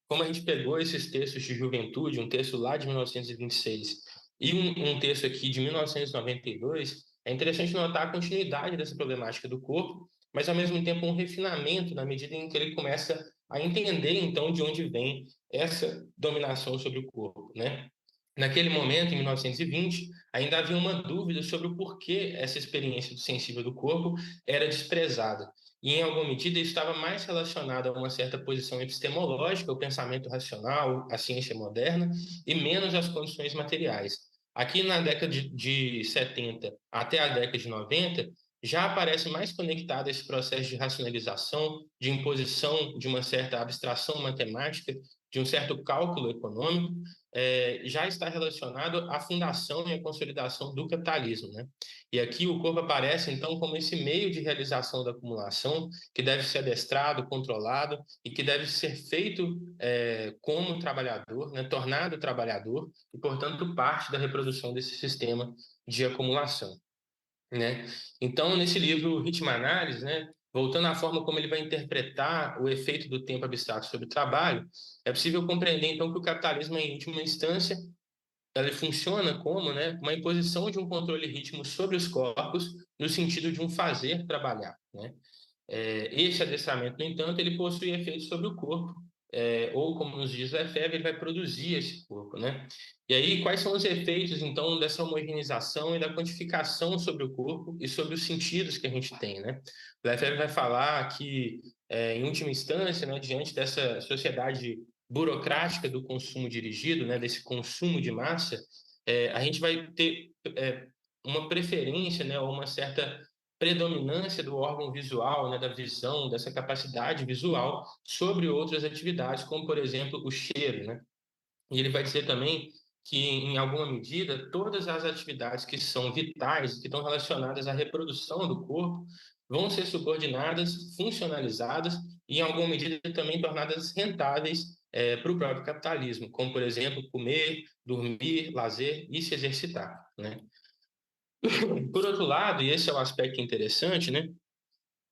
como a gente pegou esses textos de juventude, um texto lá de 1926 e um texto aqui de 1992, é interessante notar a continuidade dessa problemática do corpo, mas ao mesmo tempo um refinamento na medida em que ele começa a entender então de onde vem essa dominação sobre o corpo, né? Naquele momento, em 1920, ainda havia uma dúvida sobre o porquê essa experiência do sensível do corpo era desprezada. E, em alguma medida, isso estava mais relacionado a uma certa posição epistemológica, o pensamento racional, a ciência moderna, e menos às condições materiais. Aqui na década de 70 até a década de 90, já aparece mais conectado a esse processo de racionalização, de imposição de uma certa abstração matemática de um certo cálculo econômico, já está relacionado à fundação e à consolidação do capitalismo, né? E aqui o corpo aparece, então, como esse meio de realização da acumulação, que deve ser adestrado, controlado e que deve ser feito como trabalhador, né? Tornado trabalhador e, portanto, parte da reprodução desse sistema de acumulação, né? Então, nesse livro Ritmo Análise, né, voltando à forma como ele vai interpretar o efeito do tempo abstrato sobre o trabalho, é possível compreender, então, que o capitalismo, em última instância, ele funciona como, né, uma imposição de um controle ritmo sobre os corpos, no sentido de um fazer trabalhar, né? Esse adestramento, no entanto, ele possui efeitos sobre o corpo, ou como nos diz Lefebvre, ele vai produzir esse corpo, né? E aí, quais são os efeitos, então, dessa homogeneização e da quantificação sobre o corpo e sobre os sentidos que a gente tem, né? Lefebvre vai falar que, em última instância, né, diante dessa sociedade burocrática do consumo dirigido, né, desse consumo de massa, a gente vai ter uma preferência, né, ou uma certa predominância do órgão visual, né, da visão, dessa capacidade visual sobre outras atividades, como, por exemplo, o cheiro, né? E ele vai dizer também que, em alguma medida, todas as atividades que são vitais, que estão relacionadas à reprodução do corpo, vão ser subordinadas, funcionalizadas e, em alguma medida, também tornadas rentáveis para o próprio capitalismo, como, por exemplo, comer, dormir, lazer e se exercitar, né? Por outro lado, e esse é o aspecto interessante, né?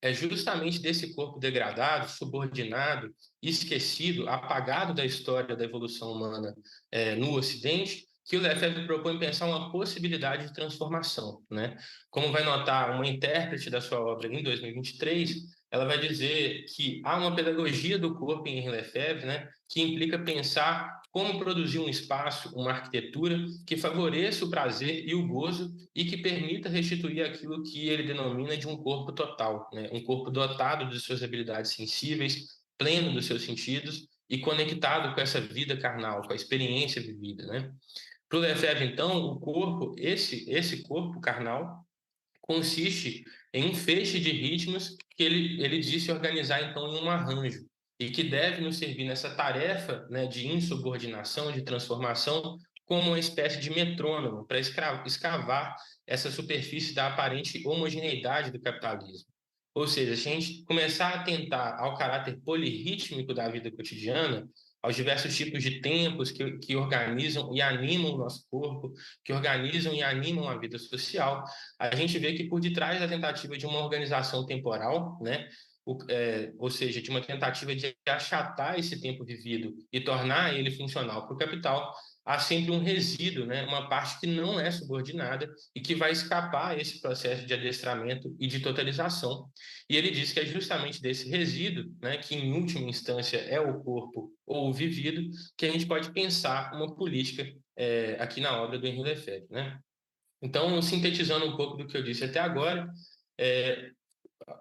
É justamente desse corpo degradado, subordinado, esquecido, apagado da história da evolução humana no Ocidente, que o Lefebvre propõe pensar uma possibilidade de transformação, né? Como vai notar uma intérprete da sua obra em 2023, ela vai dizer que há uma pedagogia do corpo em Lefebvre, né, que implica pensar como produzir um espaço, uma arquitetura que favoreça o prazer e o gozo e que permita restituir aquilo que ele denomina de um corpo total, né? Um corpo dotado de suas habilidades sensíveis, pleno dos seus sentidos e conectado com essa vida carnal, com a experiência vivida, né? Para o Lefebvre, então, o corpo, esse corpo carnal, consiste em um feixe de ritmos que ele disse organizar, então, em um arranjo, e que deve nos servir nessa tarefa, né, de insubordinação, de transformação, como uma espécie de metrônomo para escavar essa superfície da aparente homogeneidade do capitalismo. Ou seja, se a gente começar a atentar ao caráter polirrítmico da vida cotidiana, aos diversos tipos de tempos que organizam e animam o nosso corpo, que organizam e animam a vida social, a gente vê que por detrás da tentativa de uma organização temporal, né, ou seja, de uma tentativa de achatar esse tempo vivido e tornar ele funcional para o capital, há sempre um resíduo, né, uma parte que não é subordinada e que vai escapar a esse processo de adestramento e de totalização. E ele diz que é justamente desse resíduo, né, que em última instância é o corpo ou o vivido, que a gente pode pensar uma política aqui na obra do Henri Lefebvre, né? Então, sintetizando um pouco do que eu disse até agora, é,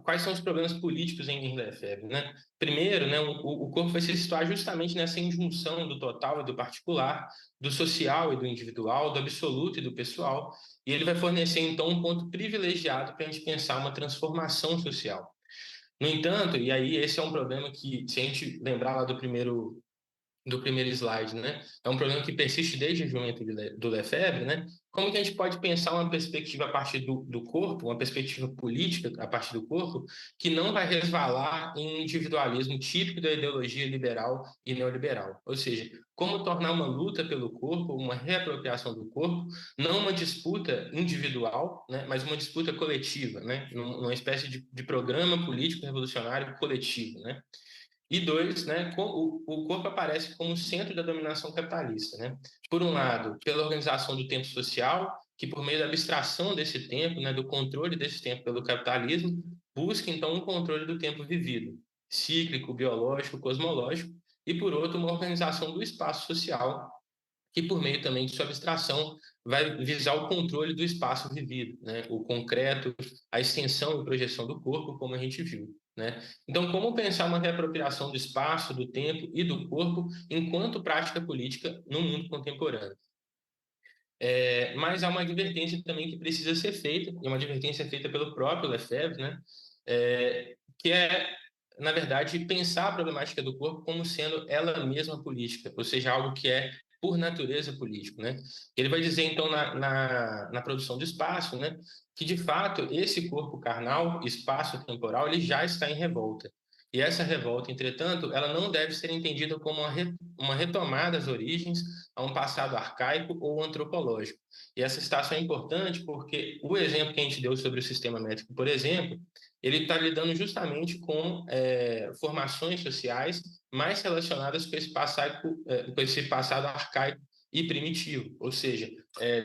quais são os problemas políticos em Lefebvre, né? Primeiro, né, o corpo vai se situar justamente nessa injunção do total e do particular, do social e do individual, do absoluto e do pessoal, e ele vai fornecer, então, um ponto privilegiado para a gente pensar uma transformação social. No entanto, e aí esse é um problema que, se a gente lembrar lá do primeiro slide, né? É um problema que persiste desde a juventude do Lefebvre, né? Como que a gente pode pensar uma perspectiva a partir do corpo, uma perspectiva política a partir do corpo, que não vai resvalar em um individualismo típico da ideologia liberal e neoliberal? Ou seja, como tornar uma luta pelo corpo, uma reapropriação do corpo, não uma disputa individual, né? Mas uma disputa coletiva, né? Numa espécie de programa político revolucionário coletivo, né? E dois, né, o corpo aparece como centro da dominação capitalista, né? Por um lado, pela organização do tempo social, que por meio da abstração desse tempo, né, do controle desse tempo pelo capitalismo, busca então um controle do tempo vivido, cíclico, biológico, cosmológico, e por outro, uma organização do espaço social, que por meio também de sua abstração vai visar o controle do espaço vivido, né? O concreto, a extensão e projeção do corpo, como a gente viu, né? Então, como pensar uma reapropriação do espaço, do tempo e do corpo enquanto prática política no mundo contemporâneo? Mas há uma advertência também que precisa ser feita, e uma advertência feita pelo próprio Lefebvre, né? Que é na verdade, pensar a problemática do corpo como sendo ela mesma política, ou seja, algo que é por natureza político, né? Ele vai dizer, então, na produção do espaço, né, que, de fato, esse corpo carnal, espaço-temporal, ele já está em revolta. E essa revolta, entretanto, ela não deve ser entendida como uma retomada às origens, a um passado arcaico ou antropológico. E essa citação é importante porque o exemplo que a gente deu sobre o sistema métrico, por exemplo, ele está lidando justamente com formações sociais mais relacionadas com esse passado arcaico e primitivo, ou seja,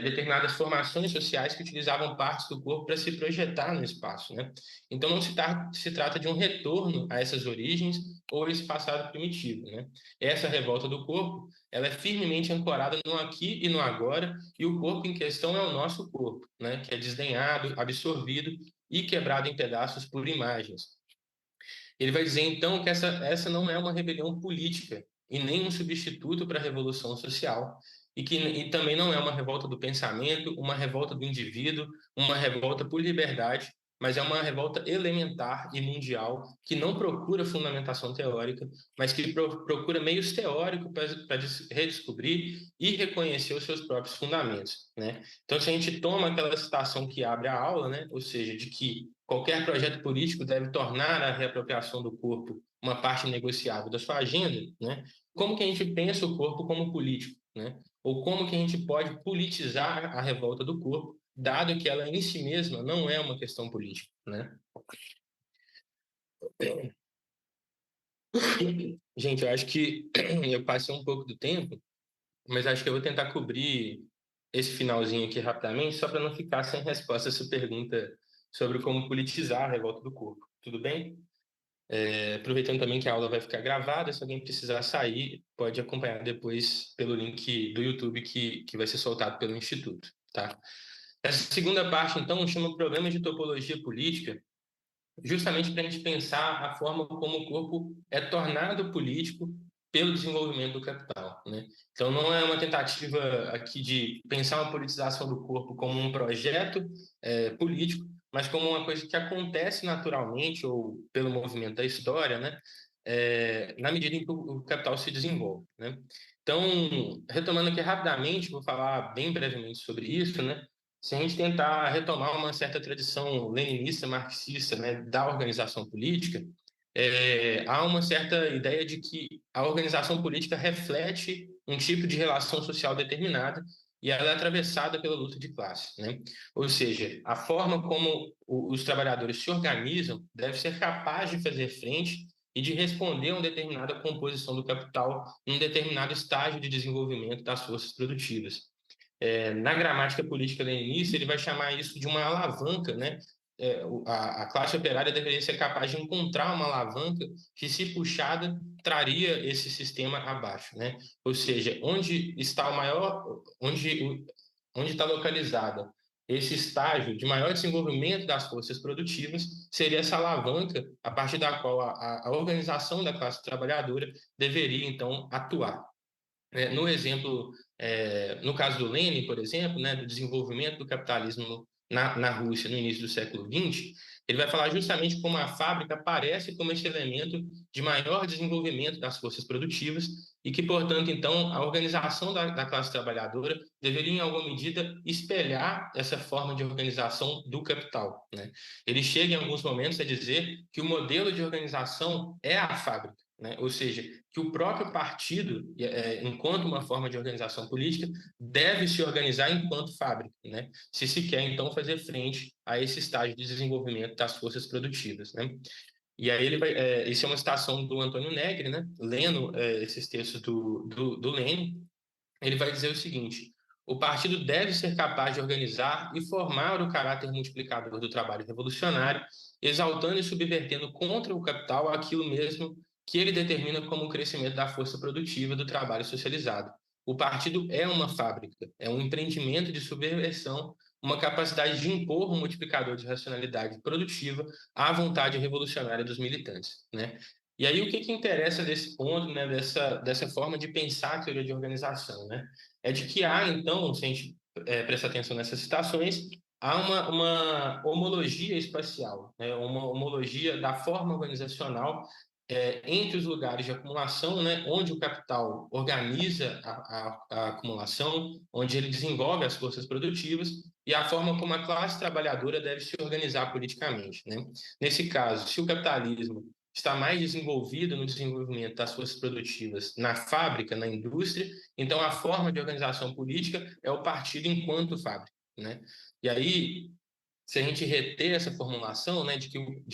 determinadas formações sociais que utilizavam partes do corpo para se projetar no espaço, né? Então não se trata de um retorno a essas origens ou esse passado primitivo, né? Essa revolta do corpo, ela é firmemente ancorada no aqui e no agora, e o corpo em questão é o nosso corpo, né? Que é desdenhado, absorvido e quebrado em pedaços por imagens. Ele vai dizer, então, que essa não é uma rebelião política e nem um substituto para a revolução social, e também não é uma revolta do pensamento, uma revolta do indivíduo, uma revolta por liberdade, mas é uma revolta elementar e mundial que não procura fundamentação teórica, mas que procura meios teóricos para redescobrir e reconhecer os seus próprios fundamentos, né? Então, se a gente toma aquela citação que abre a aula, né, ou seja, de que qualquer projeto político deve tornar a reapropriação do corpo uma parte negociável da sua agenda, né? Como que a gente pensa o corpo como político, né? Ou como que a gente pode politizar a revolta do corpo, dado que ela em si mesma não é uma questão política, né? Gente, eu acho que eu passei um pouco do tempo, mas acho que eu vou tentar cobrir esse finalzinho aqui rapidamente, só para não ficar sem resposta a essa pergunta sobre como politizar a revolta do corpo. Tudo bem? Aproveitando também que a aula vai ficar gravada, se alguém precisar sair, pode acompanhar depois pelo link do YouTube que vai ser soltado pelo Instituto, tá? Essa segunda parte, então, chama Problemas de Topologia Política, justamente para a gente pensar a forma como o corpo é tornado político pelo desenvolvimento do capital, né? Então, não é uma tentativa aqui de pensar uma politização do corpo como um projeto político, mas como uma coisa que acontece naturalmente ou pelo movimento da história, né? Na medida em que o capital se desenvolve, né? Então, retomando aqui rapidamente, vou falar bem brevemente sobre isso, né? Se a gente tentar retomar uma certa tradição leninista, marxista, né, da organização política, há uma certa ideia de que a organização política reflete um tipo de relação social determinada e ela é atravessada pela luta de classe, né? Ou seja, a forma como os trabalhadores se organizam deve ser capaz de fazer frente e de responder a uma determinada composição do capital em um determinado estágio de desenvolvimento das forças produtivas. Na gramática política leninista, ele vai chamar isso de uma alavanca, né? A classe operária deveria ser capaz de encontrar uma alavanca que, se puxada, traria esse sistema abaixo, né? Ou seja, onde está localizada esse estágio de maior desenvolvimento das forças produtivas, seria essa alavanca a partir da qual a organização da classe trabalhadora deveria, então, atuar. No exemplo, no caso do Lenin, por exemplo, né, do desenvolvimento do capitalismo na Rússia no início do século XX, ele vai falar justamente como a fábrica aparece como esse elemento de maior desenvolvimento das forças produtivas e que, portanto, então, a organização da classe trabalhadora deveria, em alguma medida, espelhar essa forma de organização do capital, né? Ele chega, em alguns momentos, a dizer que o modelo de organização é a fábrica, né? Ou seja, que o próprio partido, enquanto uma forma de organização política, deve se organizar enquanto fábrica, né? Se quer, então, fazer frente a esse estágio de desenvolvimento das forças produtivas, né? E aí isso é uma citação do Antônio Negri, né? Lendo esses textos do Lenin, ele vai dizer o seguinte: o partido deve ser capaz de organizar e formar o caráter multiplicador do trabalho revolucionário, exaltando e subvertendo contra o capital aquilo mesmo que ele determina como o crescimento da força produtiva do trabalho socializado. O partido é uma fábrica, é um empreendimento de subversão, uma capacidade de impor um multiplicador de racionalidade produtiva à vontade revolucionária dos militantes, né? E aí, o que interessa desse ponto, né, dessa forma de pensar a teoria de organização, né? É de que há, então, se a gente prestar atenção nessas citações, há uma homologia espacial, né? Uma homologia da forma organizacional entre os lugares de acumulação, né? Onde o capital organiza a acumulação, onde ele desenvolve as forças produtivas e a forma como a classe trabalhadora deve se organizar politicamente, né? Nesse caso, se o capitalismo está mais desenvolvido no desenvolvimento das forças produtivas na fábrica, na indústria, então a forma de organização política é o partido enquanto fábrica, né? E aí, se a gente reter essa formulação, né, de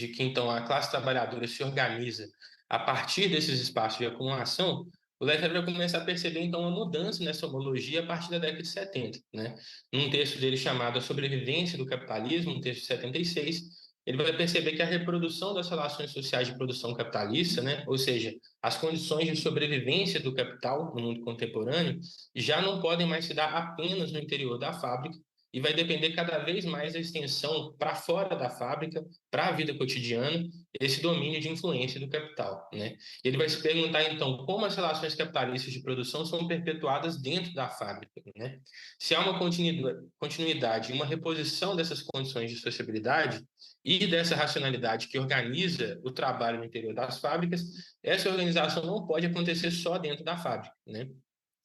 que então a classe trabalhadora se organiza a partir desses espaços de acumulação, o Lefebvre vai começar a perceber então uma mudança nessa homologia a partir da década de 70, né? Num texto dele chamado A Sobrevivência do Capitalismo, um texto de 76, ele vai perceber que a reprodução das relações sociais de produção capitalista, né, ou seja, as condições de sobrevivência do capital no mundo contemporâneo, já não podem mais se dar apenas no interior da fábrica, e vai depender cada vez mais da extensão para fora da fábrica, para a vida cotidiana, esse domínio de influência do capital, né? Ele vai se perguntar, então, como as relações capitalistas de produção são perpetuadas dentro da fábrica, né? Se há uma continuidade, uma reposição dessas condições de sociabilidade e dessa racionalidade que organiza o trabalho no interior das fábricas, essa organização não pode acontecer só dentro da fábrica, né?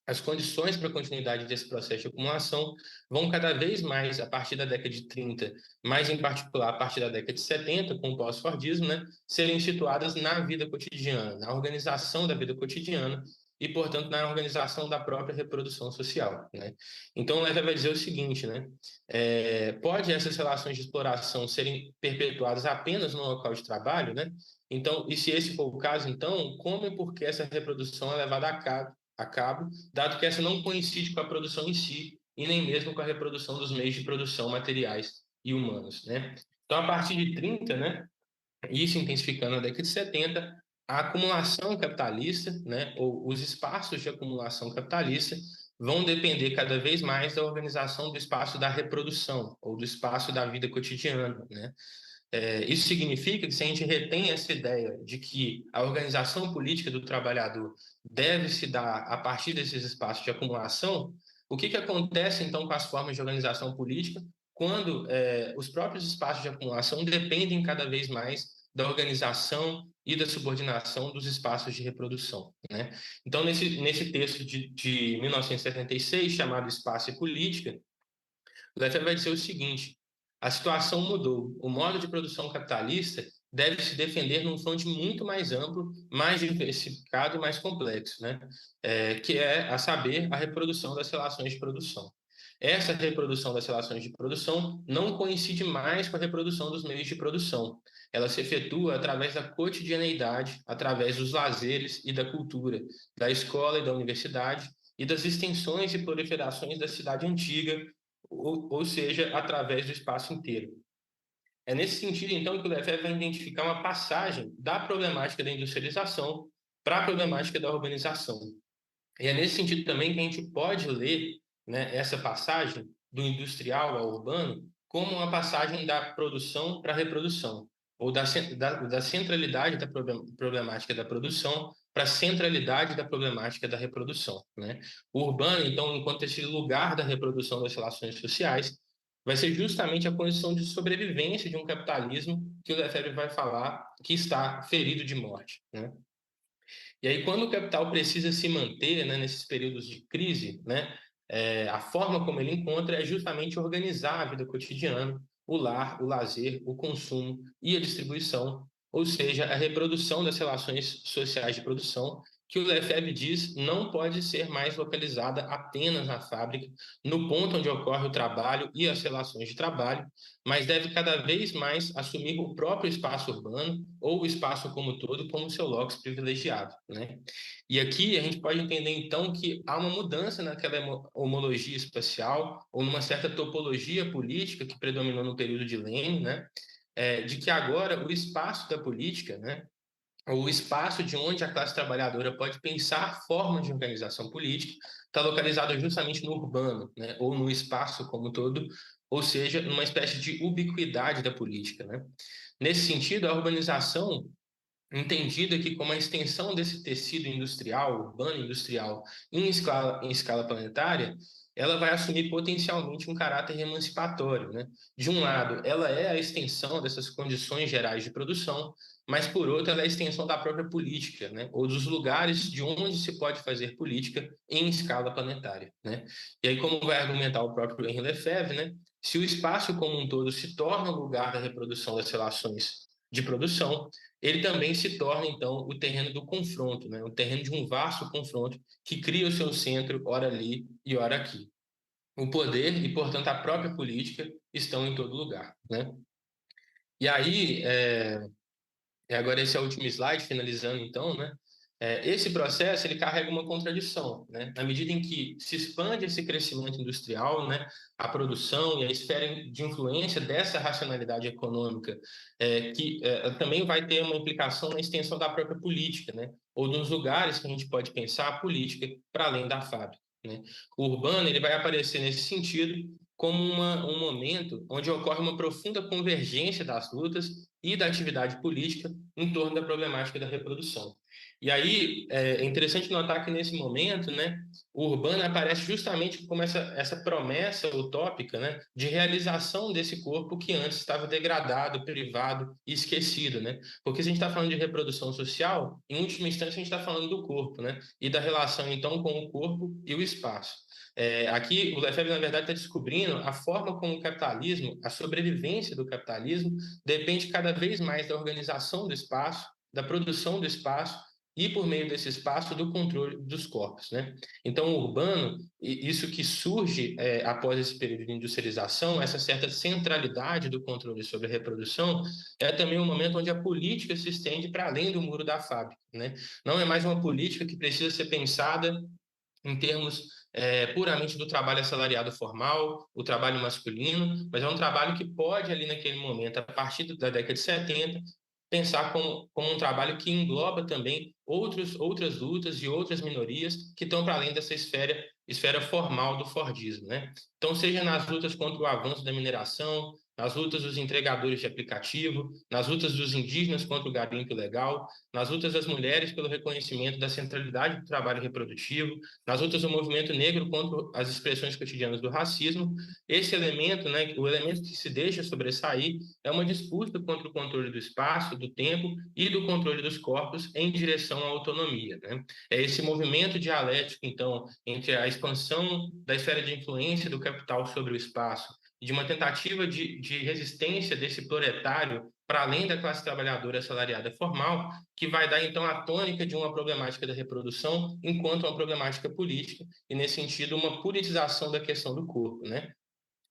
As condições para a continuidade desse processo de acumulação vão cada vez mais, a partir da década de 30, mais em particular a partir da década de 70, com o pós-fordismo, né, serem situadas na vida cotidiana, na organização da vida cotidiana e, portanto, na organização da própria reprodução social, né? Então, o Lefebvre vai dizer o seguinte, né, pode essas relações de exploração serem perpetuadas apenas no local de trabalho, né? Então, e se esse for o caso, então, como e por que essa reprodução é levada a cabo, dado que essa não coincide com a produção em si e nem mesmo com a reprodução dos meios de produção materiais e humanos, né? Então, a partir de 30, né, isso intensificando na década de 70, a acumulação capitalista, né, ou os espaços de acumulação capitalista vão depender cada vez mais da organização do espaço da reprodução ou do espaço da vida cotidiana, né? Isso significa que se a gente retém essa ideia de que a organização política do trabalhador deve se dar a partir desses espaços de acumulação, o que acontece então com as formas de organização política quando os próprios espaços de acumulação dependem cada vez mais da organização e da subordinação dos espaços de reprodução, né? Então, nesse texto de 1976, chamado Espaço e Política, o Lefebvre vai dizer o seguinte: a situação mudou. O modo de produção capitalista deve se defender num fronte muito mais amplo, mais diversificado e mais complexo, né? Que é, a saber, a reprodução das relações de produção. Essa reprodução das relações de produção não coincide mais com a reprodução dos meios de produção. Ela se efetua através da cotidianeidade, através dos lazeres e da cultura, da escola e da universidade, e das extensões e proliferações da cidade antiga, ou seja, através do espaço inteiro. É nesse sentido, então, que o Lefebvre vai identificar uma passagem da problemática da industrialização para a problemática da urbanização. E é nesse sentido também que a gente pode ler, né, essa passagem do industrial ao urbano como uma passagem da produção para a reprodução, ou da centralidade da problemática da produção para a centralidade da problemática da reprodução, né? O urbano, então, enquanto esse lugar da reprodução das relações sociais, vai ser justamente a condição de sobrevivência de um capitalismo que o Lefebvre vai falar que está ferido de morte, né? E aí, quando o capital precisa se manter, né, nesses períodos de crise, né, a forma como ele encontra é justamente organizar a vida cotidiana, o lar, o lazer, o consumo e a distribuição, ou seja, a reprodução das relações sociais de produção, que o Lefebvre diz não pode ser mais localizada apenas na fábrica, no ponto onde ocorre o trabalho e as relações de trabalho, mas deve cada vez mais assumir o próprio espaço urbano ou o espaço como todo como seu locus privilegiado, né? E aqui a gente pode entender então que há uma mudança naquela homologia espacial ou numa certa topologia política que predominou no período de Lênin, né? De que agora o espaço da política, né, o espaço de onde a classe trabalhadora pode pensar formas de organização política está localizado justamente no urbano, né, ou no espaço como um todo, ou seja, numa espécie de ubiquidade da política, né? Nesse sentido, a urbanização entendida aqui como a extensão desse tecido industrial, urbano industrial, em escala planetária, ela vai assumir potencialmente um caráter emancipatório, né? De um lado, ela é a extensão dessas condições gerais de produção, mas por outro, ela é a extensão da própria política, né? Ou dos lugares de onde se pode fazer política em escala planetária, né? E aí, como vai argumentar o próprio Henri Lefebvre, né? Se o espaço como um todo se torna o lugar da reprodução das relações de produção, ele também se torna, então, o terreno do confronto, né? O terreno de um vasto confronto que cria o seu centro, ora ali e ora aqui. O poder e, portanto, a própria política estão em todo lugar, né? E aí, agora esse é o último slide, finalizando então, né? Esse processo ele carrega uma contradição, né? Na medida em que se expande esse crescimento industrial, né? A produção e a esfera de influência dessa racionalidade econômica, que também vai ter uma implicação na extensão da própria política, né? Ou nos lugares que a gente pode pensar a política para além da fábrica, né? O urbano ele vai aparecer nesse sentido como um momento onde ocorre uma profunda convergência das lutas e da atividade política em torno da problemática da reprodução. E aí é interessante notar que nesse momento, né, o urbano aparece justamente como essa promessa utópica, né, de realização desse corpo que antes estava degradado, privado e esquecido, né? Porque se a gente está falando de reprodução social, em última instância a gente está falando do corpo, né? E da relação então com o corpo e o espaço. Aqui o Lefebvre na verdade está descobrindo a forma como o capitalismo, a sobrevivência do capitalismo depende cada vez mais da organização do espaço, da produção do espaço e, por meio desse espaço, do controle dos corpos, né? Então, o urbano, isso que surge após esse período de industrialização, essa certa centralidade do controle sobre a reprodução, é também um momento onde a política se estende para além do muro da fábrica, né? Não é mais uma política que precisa ser pensada em termos puramente do trabalho assalariado formal, o trabalho masculino, mas é um trabalho que pode, ali naquele momento, a partir da década de 70, pensar como um trabalho que engloba também outras lutas e outras minorias que estão para além dessa esfera formal do Fordismo, né? Então, seja nas lutas contra o avanço da mineração, nas lutas dos entregadores de aplicativo, nas lutas dos indígenas contra o garimpo ilegal, nas lutas das mulheres pelo reconhecimento da centralidade do trabalho reprodutivo, nas lutas do movimento negro contra as expressões cotidianas do racismo, esse elemento, né, o elemento que se deixa sobressair, é uma disputa contra o controle do espaço, do tempo e do controle dos corpos em direção à autonomia, né? É esse movimento dialético, então, entre a expansão da esfera de influência do capital sobre o espaço e de uma tentativa de resistência desse proletário para além da classe trabalhadora assalariada formal, que vai dar então a tônica de uma problemática da reprodução enquanto uma problemática política e nesse sentido uma politização da questão do corpo, né?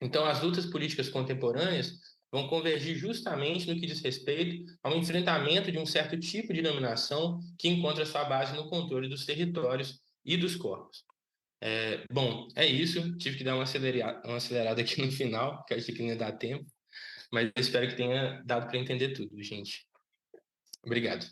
Então as lutas políticas contemporâneas vão convergir justamente no que diz respeito ao enfrentamento de um certo tipo de dominação que encontra sua base no controle dos territórios e dos corpos. Bom, é isso. Tive que dar uma acelerada aqui no final, porque acho que não ia dar tempo, mas espero que tenha dado para entender tudo, gente. Obrigado.